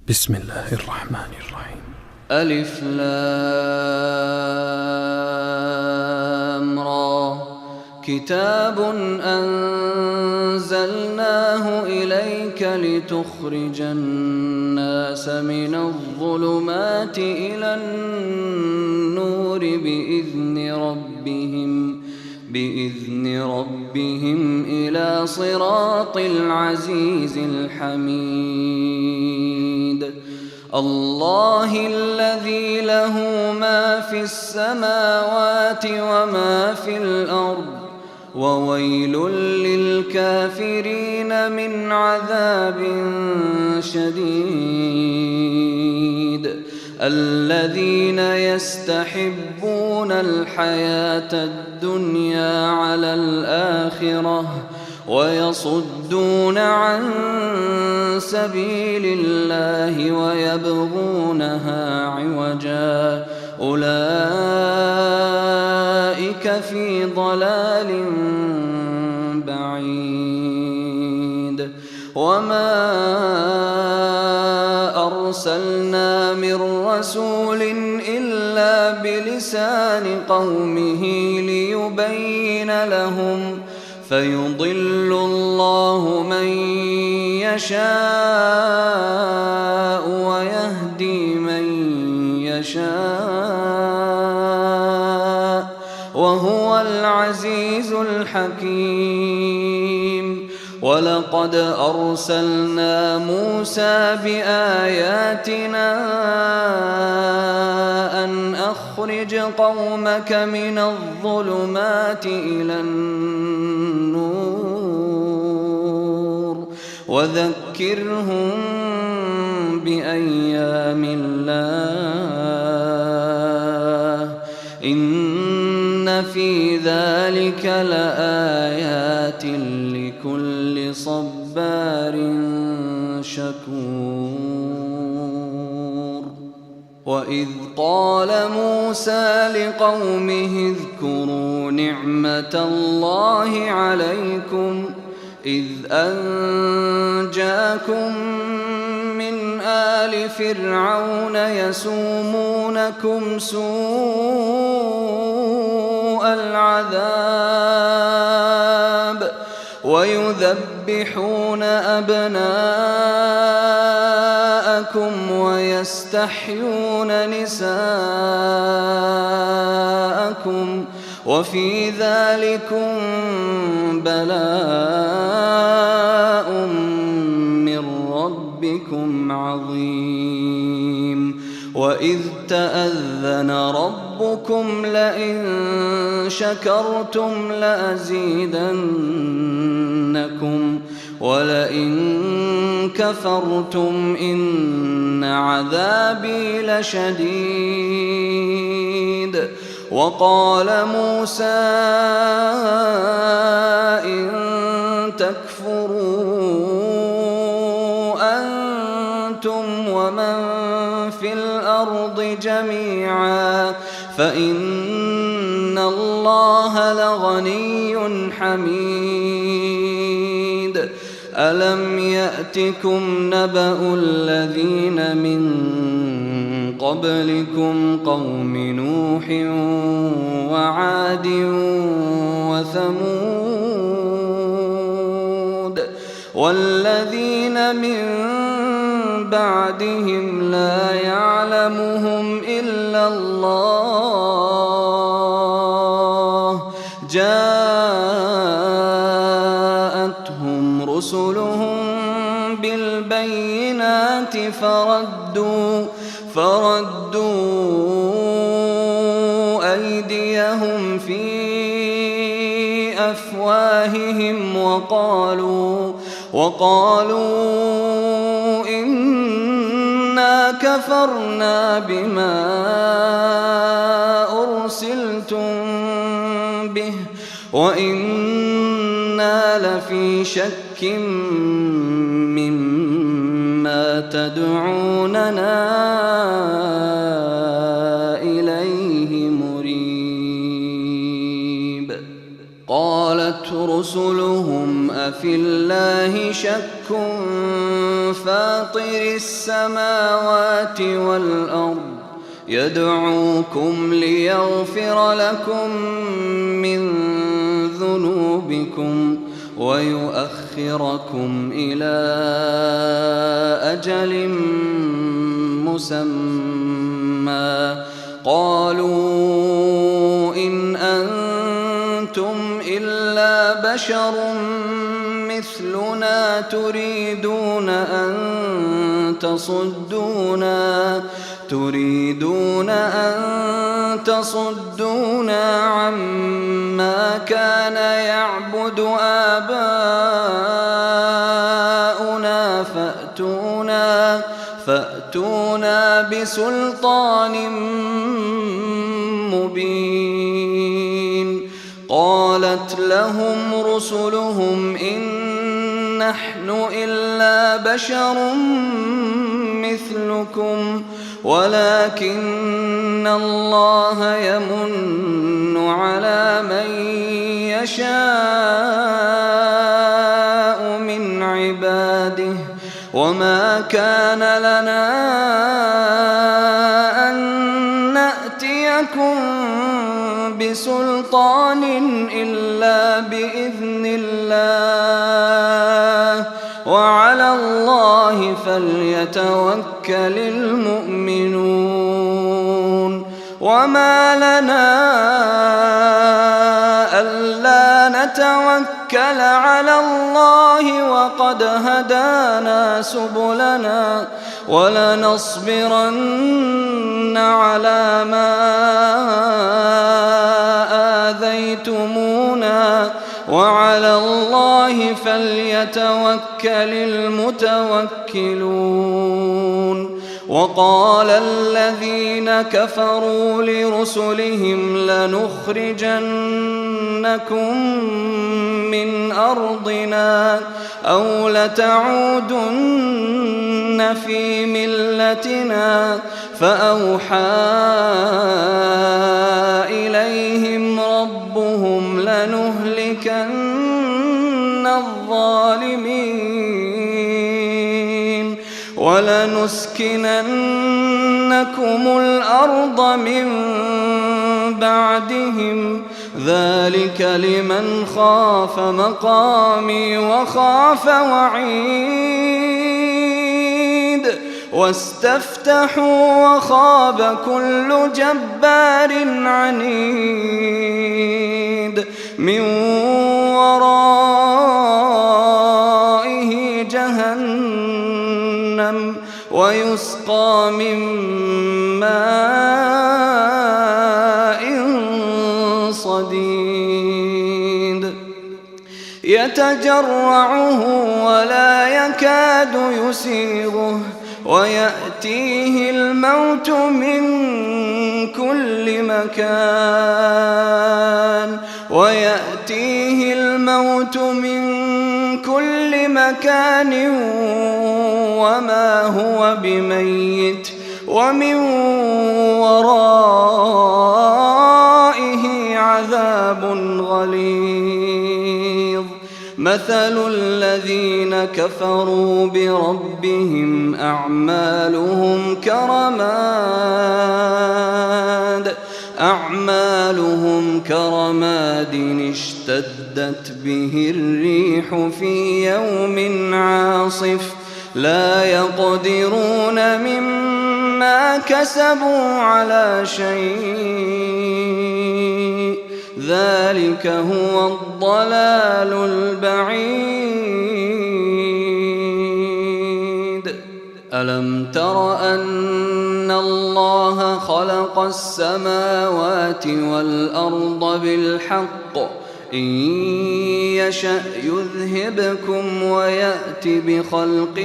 بسم الله الرحمن الرحيم. ألف لام را كتاب أنزلناه إليك لتخرج الناس من الظلمات إلى النور بإذن ربهم إلى صراط العزيز الحميد. الله الذي له ما في السماوات وما في الأرض وويل للكافرين من عذاب شديد. الذين يستحبون الحياة الدنيا على الآخرة ويصدون عن سبيل الله ويبغونها عوجا أولئك في ضلال بعيد. وما أرسلنا من رسول إلا بلسان قومه ليبين لهم فيضل الله من يشاء ويهدي من يشاء وهو العزيز الحكيم. ولقد أرسلنا موسى بآياتنا أن أخرج قومك من الظلمات إلى النور وذكرهم بأيام الله إن في ذلك لآيات لكل صبار شكور. وإذ قال موسى لقومه اذكروا نعمة الله عليكم إذ أنجاكم من آل فرعون يسومونكم سوء العذاب ويذبحون أبناءكم ويستحيون نساءكم وفي ذلكم بلاء من ربكم عظيم. وإذ تأذن ربكم لئن شكرتم لأزيدنكم ولئن كفرتم إن عذابي لشديد. وقال موسى إن تكفروا أنتم ومن في الأرض جميعا فإن الله لغني حميد. ألم يأتكم نبأ الذين من قبلكم قوم نوح وعاد وثمود والذين من بعدهم لا يعلمهم إلا الله جاءتهم رسلهم بالبينات فردوا أيديهم في أفواههم وقالوا إنا كفرنا بما أرسلتم به وإنا لفي شك مما تدعوننا إليه مريب. قالت رسلهم أفي الله شك فاطر السماوات والأرض يدعوكم ليغفر لكم من ذنوبكم ويؤخركم إلى أجل مسمى قالوا إن أنتم إلا بشر مثلنا تريدون أن تصدونا عما كان يعبد آباؤنا فأتونا بسلطان مبين. قالت لهم رسلهم إن نحن إلا بشر مثلكم ولكن الله يمن على من يشاء من عباده وما كان لنا أن نأتيكم بسلطان إلا بإذن الله وعلى الله فليتوكل المؤمنون. وما لنا ألا نتوكل على الله وقد هدانا سبلنا ولنصبرن على ما آذيتمونا وعلى الله فليتوكل المتوكلون. وقال الذين كفروا لرسلهم لنخرجنكم من أرضنا أو لتعودن في ملتنا فأوحى إليهم ربهم لنهلكن الظالمين ولنسكننكم الأرض من بعدهم ذلك لمن خاف مقامي وخاف وعيد. واستفتحوا وخاب كل جبار عنيد من ورائه جهنم ويسقى من ماء صديد يتجرعه ولا يكاد يسيغه ويأتيه الموت من كل مكان وما هو بميت ومن ورائه عذاب غليظ. مثل الذين كفروا بربهم أعمالهم كرماد اشتدت به الريح في يوم عاصف لا يقدرون مما كسبوا على شيء ذلك هو الضلال البعيد. ألم تر أن الله خلق السماوات والأرض بالحق إن يشأ يذهبكم ويأت بخلق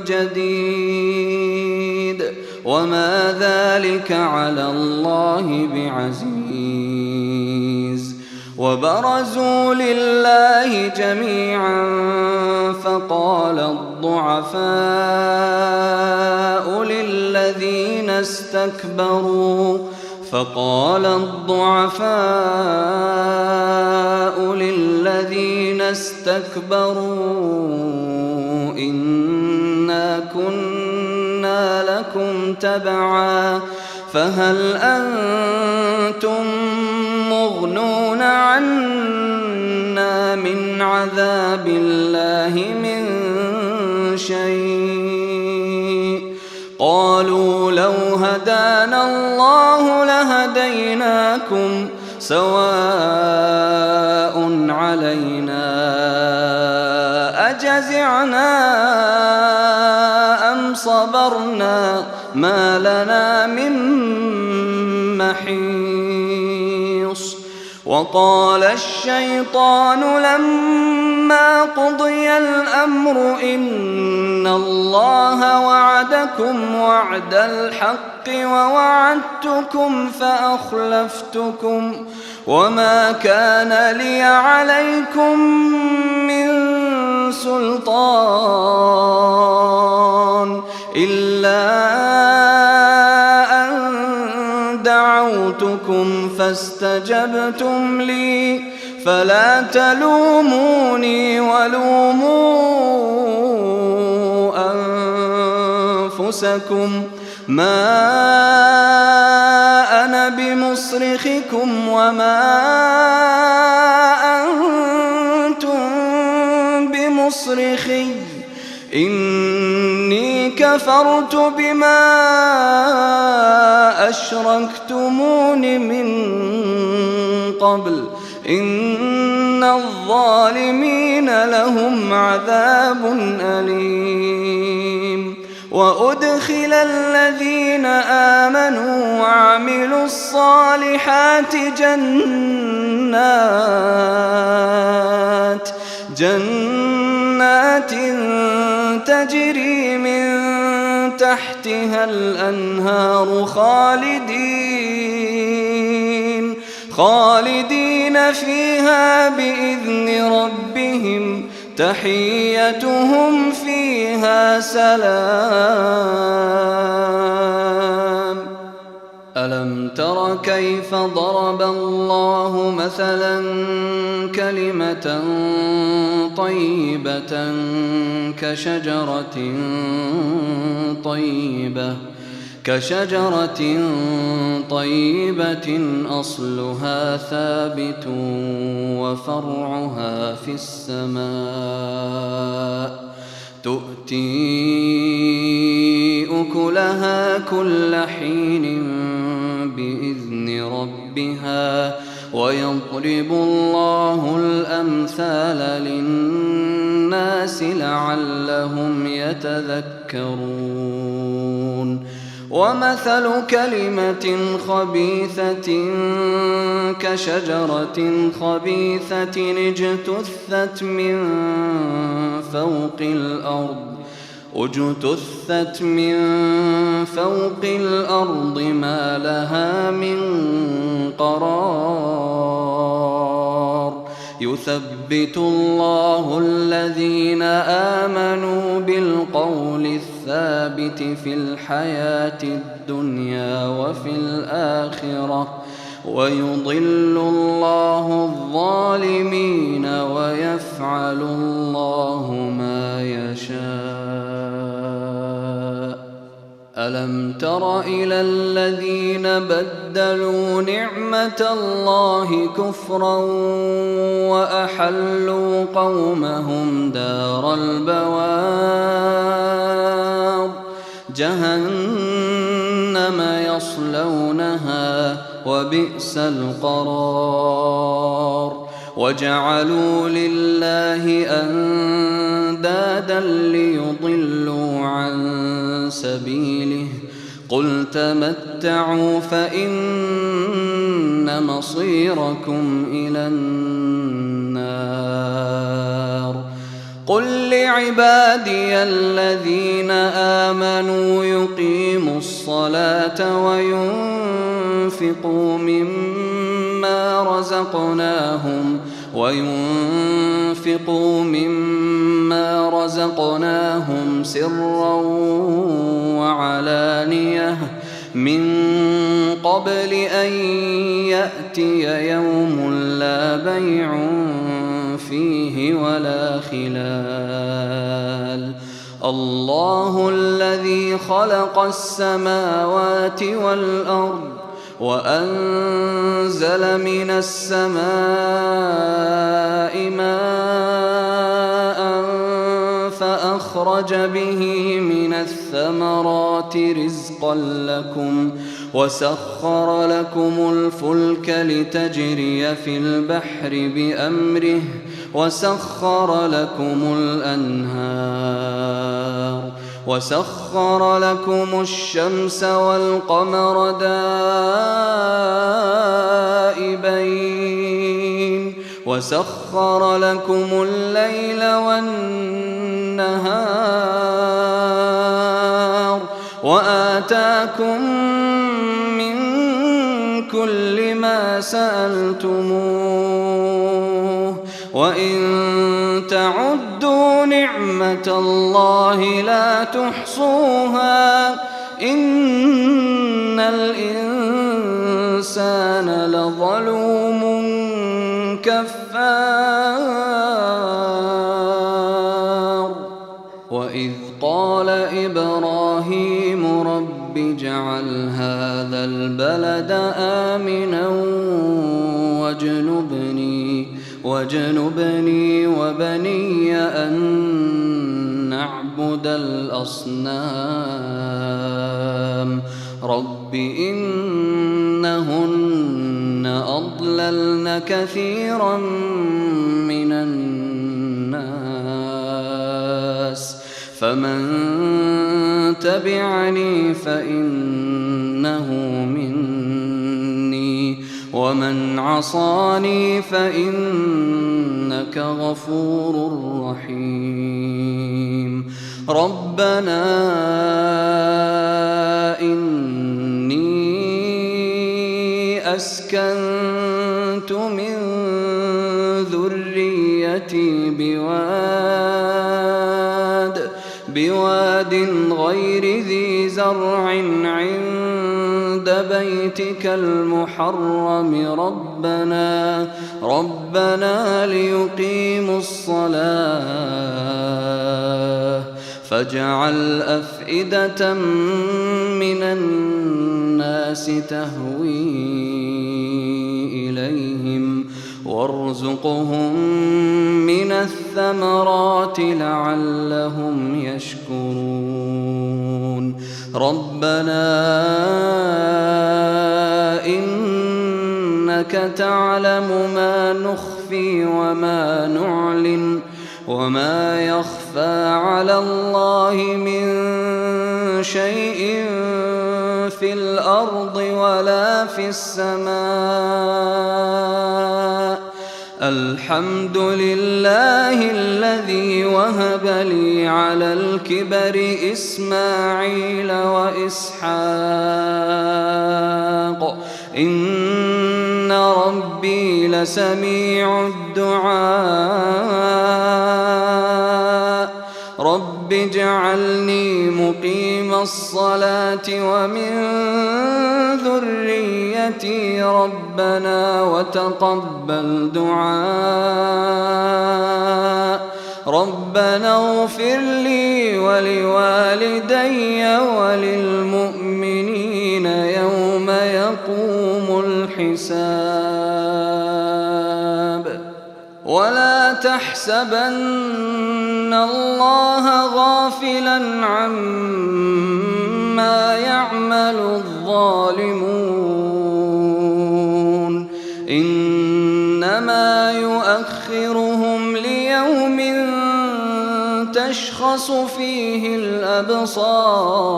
جديد وما ذلك على الله بعزيز. وبرزوا لله جميعا فقال الضعفاء للذين استكبروا إن كنا لكم تبعا فهل أنتم مغنون عنا من عذاب الله من شيء قالوا لو هدانا الله لهديناكم سواء علينا أجزعنا أم صبرنا ما لنا من محيص وقال الشيطان لما قضي الأمر إن الله وعدكم وعد الحق ووعدتكم فأخلفتكم وما كان لي عليكم من سلطان إلا أن دعوتكم فاستجبتم لي فلا تلوموني ولوموا أنفسكم ما أنا بمصرخكم وما أنتم بمصرخي إني كفرت بما أشركتمون من قبل إن الظالمين لهم عذاب أليم وأدخل الذين آمنوا وعملوا الصالحات جنات تجري من تحتها الأنهار خالدين فيها بإذن ربهم تحيتهم فيها سلام ألم تر كيف ضرب الله مثلا كلمة طيبة كشجرة طيبة أصلها ثابت وفرعها في السماء تؤتي أكلها كل حين بإذن ربها ويضرب الله الأمثال للناس لعلهم يتذكرون ومثل كلمة خبيثة كشجرة خبيثة اجتثت من فوق الأرض ما لها من قرار يثبت الله الذين آمنوا بالقول الثابت في الحياة الدنيا وفي الآخرة ويضل الله الظالمين ويفعل الله ما يشاء ألم تر إلى الذين بدلوا نعمة الله كفرا وأحلوا قومهم دار البوار جهنم يصلونها وبئس القرار وجعلوا لله أندادا ليضلوا عن سبيله قل تمتعوا فإن مصيركم إلى النار قل لعبادي الذين آمنوا يقيموا الصلاة وينفقوا مما رزقناهم سرا وعلانية من قبل أن يأتي يوم لا بيع فيه ولا خلال الله الذي خلق السماوات والأرض وأنزل من السماء ماء فأخرج به من الثمرات رزقا لكم وسخر لكم الفلك لتجري في البحر بأمره وسخر لكم الأنهار وسخر لكم الشمس والقمر دائبين وسخر لكم الليل والنهار وآتاكم من كل ما سألتموه وإن تعدوا نعمة الله لا تحصوها إن الإنسان لظلوم كفار وإذ قال إبراهيم رب اجعل هذا البلد آمنا واجنبني وبني أن نعبد الأصنام رب إنهن أضللن كثيرا من الناس فمن تبعني فإنه مني ومن عصاني فإنك غفور رحيم ربنا إني أسكنت من ذريتي بواد غير ذي زرع عند بيتك المحرم ربنا ليقيموا الصلاة فاجعل أفئدة من الناس تهوي إليهم وارزقهم من الثمرات لعلهم يشكرون ربنا إنك تعلم ما نخفي وما نعلن وما يخفى على الله من شيء في الأرض ولا في السماء الحمد لله الذي وهب لي على الكبر إسماعيل وإسحاق إن ربي لسميع الدعاء رب اجعلني مقيم الصلاة ومن ذريتي ربنا وتقبل دعاء ربنا اغفر لي ولوالدي وللمؤمنين يوم يقوم الحساب ولا تحسبن الله غافلا عما يعمل الظالمون إنما يؤخرهم ليوم تشخص فيه الأبصار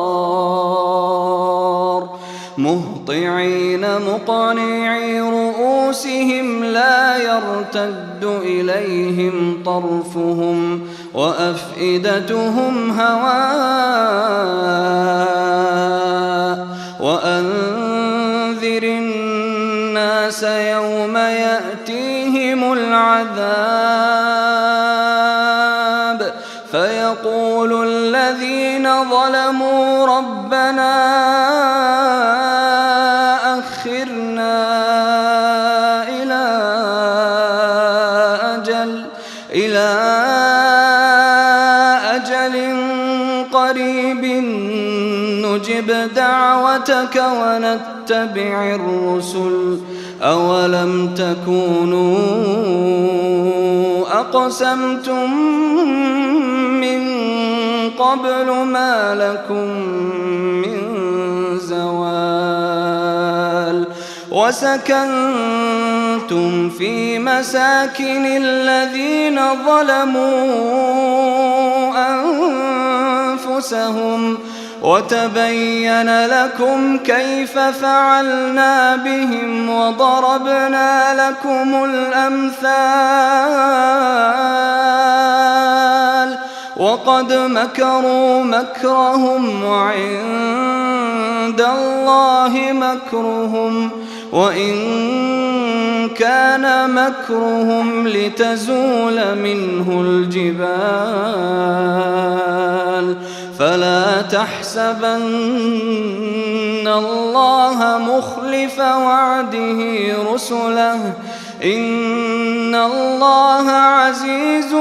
مهطعين مقنعي رؤوسهم لا يرتد إليهم طرفهم وأفئدتهم هواء وأنذر الناس يوم يأتيهم العذاب فيقول الذين ظلموا ربنا أخرنا إلى أجل قريب نجب دعوتك ونتبع الرسل أولم تكونوا أقسمتم من قبل ما لكم من زوال وسكنتم في مساكن الذين ظلموا أنفسهم وتبين لكم كيف فعلنا بهم وضربنا لكم الأمثال وقد مكروا مكرهم وعند الله مكرهم وإن كان مكرهم لتزول منه الجبال فلا تحسبن الله مخلف وعده رسله إن الله عزيز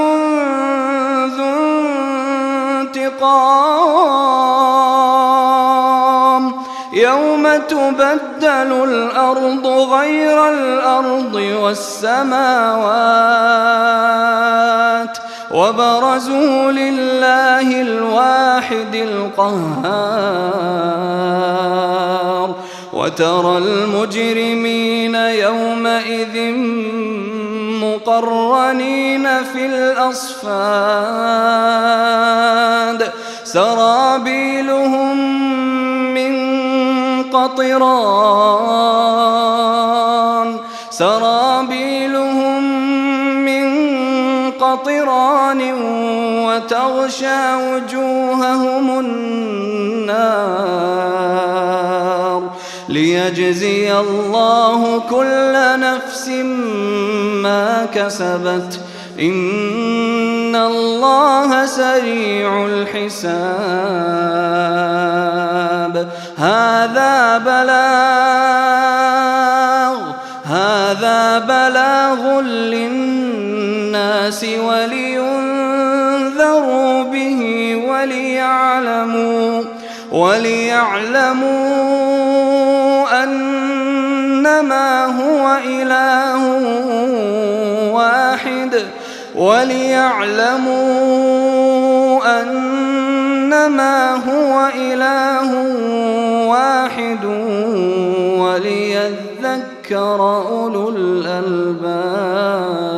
ذو انتقام يوم تبدل الأرض غير الأرض والسماوات وبرزوا لله الواحد القهار وترى المجرمين يومئذ مقرنين في الأصفاد سرابيلهم من قطران وتغشى وجوههم النار ليجزي الله كل نفس ما كسبت إن الله سريع الحساب هذا بلاغ للناس ولينذروا به وليعلموا أنما هو إله واحد وليذكر أولو الألباب.